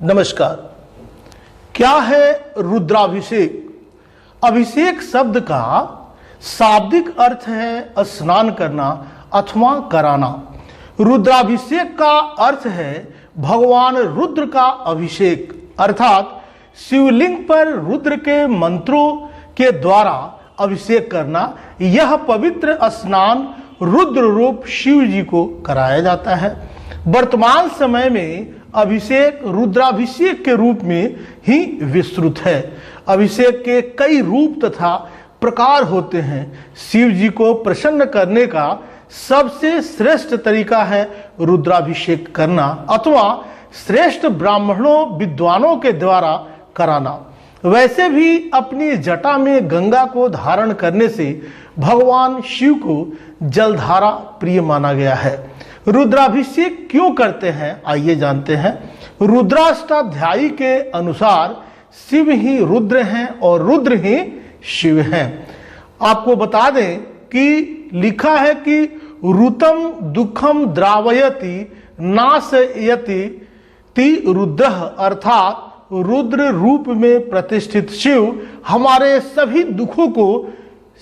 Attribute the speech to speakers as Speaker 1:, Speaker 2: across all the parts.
Speaker 1: नमस्कार। क्या है रुद्राभिषेक? अभिषेक शब्द का शाब्दिक अर्थ है स्नान करना अथवा कराना। रुद्राभिषेक का अर्थ है भगवान रुद्र का अभिषेक, अर्थात शिवलिंग पर रुद्र के मंत्रों के द्वारा अभिषेक करना। यह पवित्र स्नान रुद्र रूप शिव जी को कराया जाता है। वर्तमान समय में अभिषेक रुद्राभिषेक के रूप में ही विस्तृत है। अभिषेक के कई रूप तथा प्रकार होते हैं। शिव जी को प्रसन्न करने का सबसे श्रेष्ठ तरीका है रुद्राभिषेक करना अथवा श्रेष्ठ ब्राह्मणों विद्वानों के द्वारा कराना। वैसे भी अपनी जटा में गंगा को धारण करने से भगवान शिव को जलधारा प्रिय माना गया है। रुद्राभिषेक क्यों करते हैं, आइए जानते हैं। रुद्राष्टाध्यायी के अनुसार शिव ही रुद्र हैं और रुद्र ही शिव हैं। आपको बता दें कि लिखा है कि ऋतम दुखम द्रावयति नाशयति ति रुद्र, अर्थात रुद्र रूप में प्रतिष्ठित शिव हमारे सभी दुखों को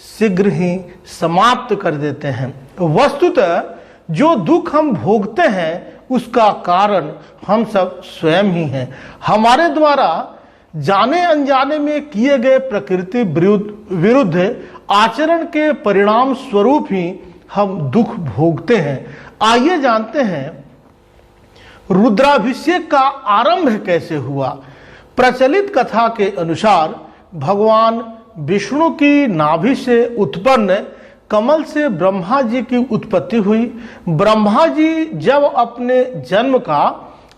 Speaker 1: शीघ्र ही समाप्त कर देते हैं। वस्तुतः जो दुख हम भोगते हैं उसका कारण हम सब स्वयं ही हैं। हमारे द्वारा जाने अनजाने में किए गए प्रकृति विरुद्ध आचरण के परिणाम स्वरूप ही हम दुख भोगते हैं। आइए जानते हैं रुद्राभिषेक का आरंभ कैसे हुआ। प्रचलित कथा के अनुसार भगवान विष्णु की नाभि से उत्पन्न कमल से ब्रह्मा जी की उत्पत्ति हुई। ब्रह्मा जी जब अपने जन्म का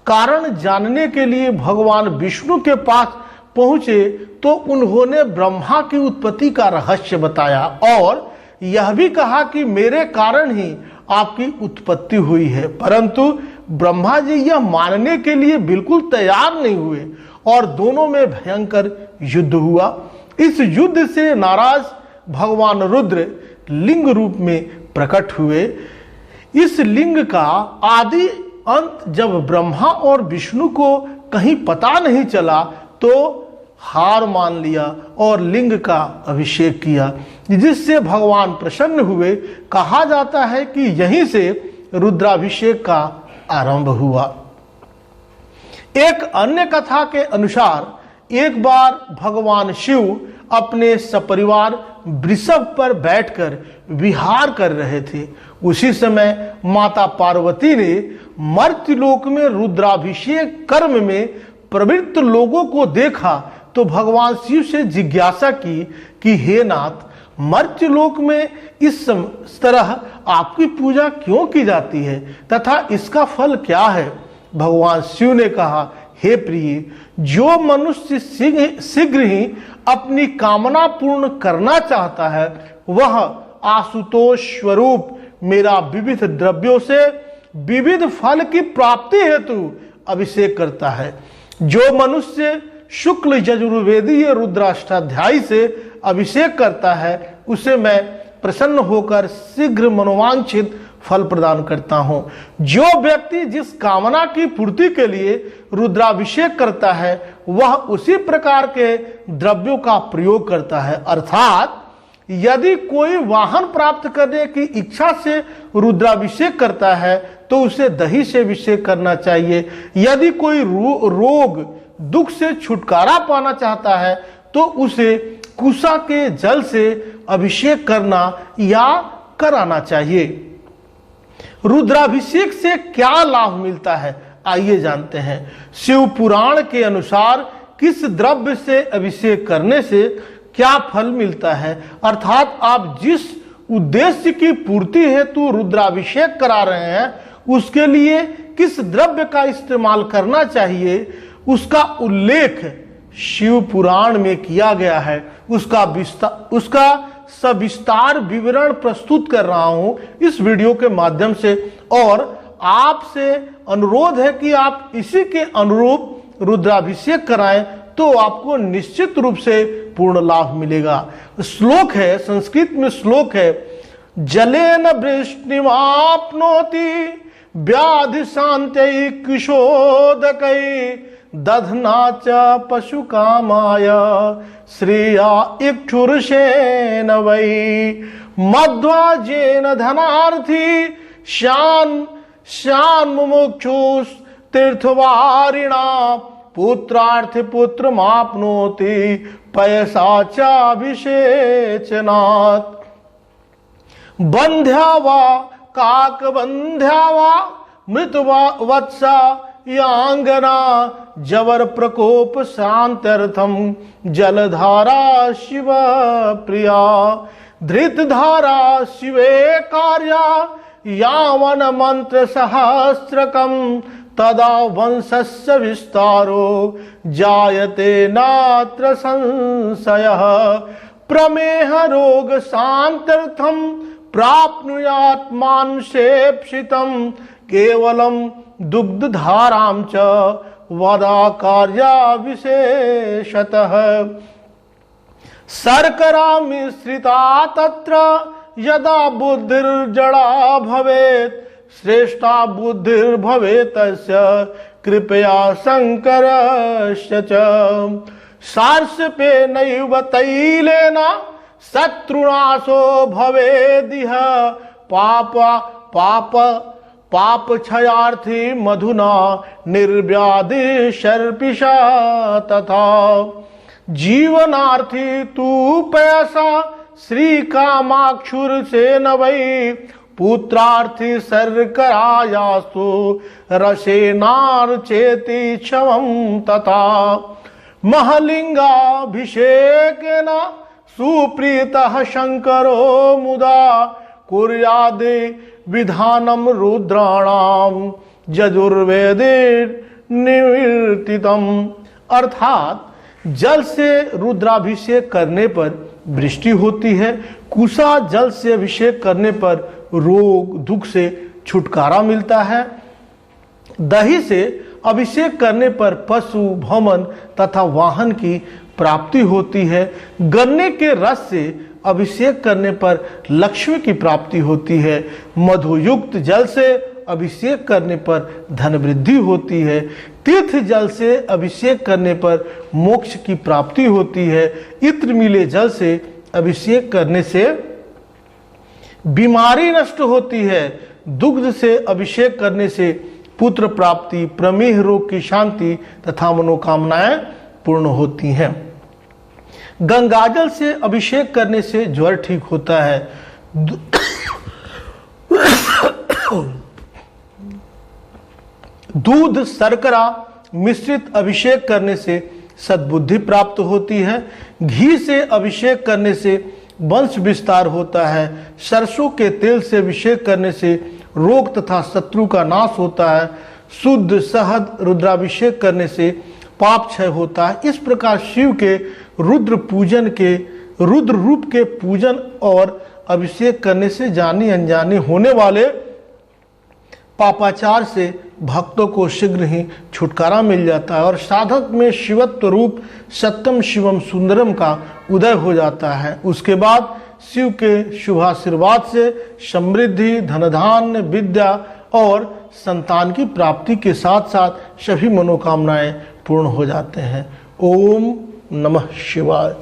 Speaker 1: कारण जानने के लिए भगवान विष्णु के पास पहुंचे तो उन्होंने ब्रह्मा की उत्पत्ति का रहस्य बताया और यह भी कहा कि मेरे कारण ही आपकी उत्पत्ति हुई है। परंतु ब्रह्मा जी यह मानने के लिए बिल्कुल तैयार नहीं हुए और दोनों में भयंकर युद्ध हुआ। इस युद्ध से नाराज भगवान रुद्र लिंग रूप में प्रकट हुए। इस लिंग का आदि अंत जब ब्रह्मा और विष्णु को कहीं पता नहीं चला तो हार मान लिया और लिंग का अभिषेक किया, जिससे भगवान प्रसन्न हुए। कहा जाता है कि यहीं से रुद्राभिषेक का आरंभ हुआ। एक अन्य कथा के अनुसार एक बार भगवान शिव अपने सपरिवार वृषभ पर बैठकर विहार कर रहे थे। उसी समय माता पार्वती ने मर्त्यलोक में रुद्राभिषेक कर्म में प्रवृत्त लोगों को देखा तो भगवान शिव से जिज्ञासा की कि हे नाथ, मर्त्यलोक में इस तरह आपकी पूजा क्यों की जाती है तथा इसका फल क्या है। भगवान शिव ने कहा, हे प्रिय, जो मनुष्य शीघ्र ही अपनी कामना पूर्ण करना चाहता है वह आशुतोष स्वरूप मेरा विविध द्रव्यों से विविध फल की प्राप्ति हेतु अभिषेक करता है। जो मनुष्य शुक्ल यजुर्वेदीय रुद्राष्टाध्यायी से अभिषेक करता है उसे मैं प्रसन्न होकर शीघ्र मनोवांछित फल प्रदान करता हूं। जो व्यक्ति जिस कामना की पूर्ति के लिए रुद्राभिषेक करता है वह उसी प्रकार के द्रव्यों का प्रयोग करता है। अर्थात यदि कोई वाहन प्राप्त करने की इच्छा से रुद्राभिषेक करता है तो उसे दही से अभिषेक करना चाहिए। यदि कोई रोग दुख से छुटकारा पाना चाहता है तो उसे कुशा के जल से अभिषेक करना या कराना चाहिए। रुद्राभिषेक से क्या लाभ मिलता है, आइए जानते हैं। शिव पुराण के अनुसार किस द्रव्य से अभिषेक करने से क्या फल मिलता है, अर्थात आप जिस उद्देश्य की पूर्ति हेतु रुद्राभिषेक करा रहे हैं उसके लिए किस द्रव्य का इस्तेमाल करना चाहिए, उसका उल्लेख शिव पुराण में किया गया है। उसका सविस्तार विवरण प्रस्तुत कर रहा हूं इस वीडियो के माध्यम से और आपसे अनुरोध है कि आप इसी के अनुरूप रुद्राभिषेक कराएं तो आपको निश्चित रूप से पूर्ण लाभ मिलेगा। श्लोक है, संस्कृत में श्लोक है, जलेन वृष्णिमाप्नोति व्याधि शांत्यै कुशोदकै दधना च पशु कामाय श्रेया इक्षुर्षेण वै मध्वाजेन धनार्थी शान मुमुक्षुस् तीर्थवारिणा पुत्रार्थ पुत्र माप्नोति पयसा चाभिषेचनात् बंध्या वा काक बंध्या वा मृत वत्सा यांगना जवर प्रकोप शांत्यर्थम जलधारा शिव प्रिया धृतधारा शिवे कार्या यावन मंत्र सहस्रकम तदा वंशस्य विस्तारो जायते नात्र संशयः प्रमेह रोग शांत्यर्थम प्राप्नुयात् मानुषेप्सितं केवलं दुग्धधारां च वदा कार्या विशेषतः शर्करा मिश्रिता तत्र यदा बुद्धिर्जड़ा भवेत् श्रेष्ठा बुद्धिर्भवेत् तस्य कृपया शंकरस्य च सार्ष्यपेनैव तैलेन शत्रुनाशो भवेदिह पाप क्षयार्थी मधुना निर्व्याधि शर्पिषा तथा जीवनार्थी तू पैसा श्री कामाक्षुर से न वै पुत्रार्थी शर्करायास्तु रसेनार चेति क्षमं तथा महलिंगाभिषेकेन सुप्रीतः शंकरो मुदा कुर्यादि विधानम रुद्राणाम यजुर्वेदे निवर्तितम। अर्थात जल से रुद्राभिषेक करने पर वृष्टि होती है, कुशा जल से अभिषेक करने पर रोग दुख से छुटकारा मिलता है, दही से अभिषेक करने पर पशु भवन तथा वाहन की प्राप्ति होती है, गन्ने के रस से अभिषेक करने पर लक्ष्मी की प्राप्ति होती है, मधुयुक्त जल से अभिषेक करने पर धन वृद्धि होती है, तीर्थ जल से अभिषेक करने पर मोक्ष की प्राप्ति होती है, इत्र मिले जल से अभिषेक करने से बीमारी नष्ट होती है, दुग्ध से अभिषेक करने से पुत्र प्राप्ति, प्रमेह रोग की शांति तथा मनोकामनाएं पूर्ण होती हैं। गंगाजल से अभिषेक करने से ज्वर ठीक होता है, दूध शर्करा मिश्रित अभिषेक करने से सद्बुद्धि प्राप्त होती है, घी से अभिषेक करने से वंश विस्तार होता है, सरसों के तेल से अभिषेक करने से रोग तथा शत्रु का नाश होता है, शुद्ध शहद रुद्राभिषेक करने से पाप क्षय होता है। इस प्रकार शिव के रुद्र रूप के पूजन और अभिषेक करने से जाने अनजाने होने वाले पापाचार से भक्तों को शीघ्र ही छुटकारा मिल जाता है और साधक में शिवत्व रूप सत्यम शिवम सुंदरम का उदय हो जाता है। उसके बाद शिव के शुभाशीर्वाद से समृद्धि, धनधान्य, विद्या और संतान की प्राप्ति के साथ साथ सभी मनोकामनाएं पूर्ण हो जाते हैं। ओम नमः शिवाय।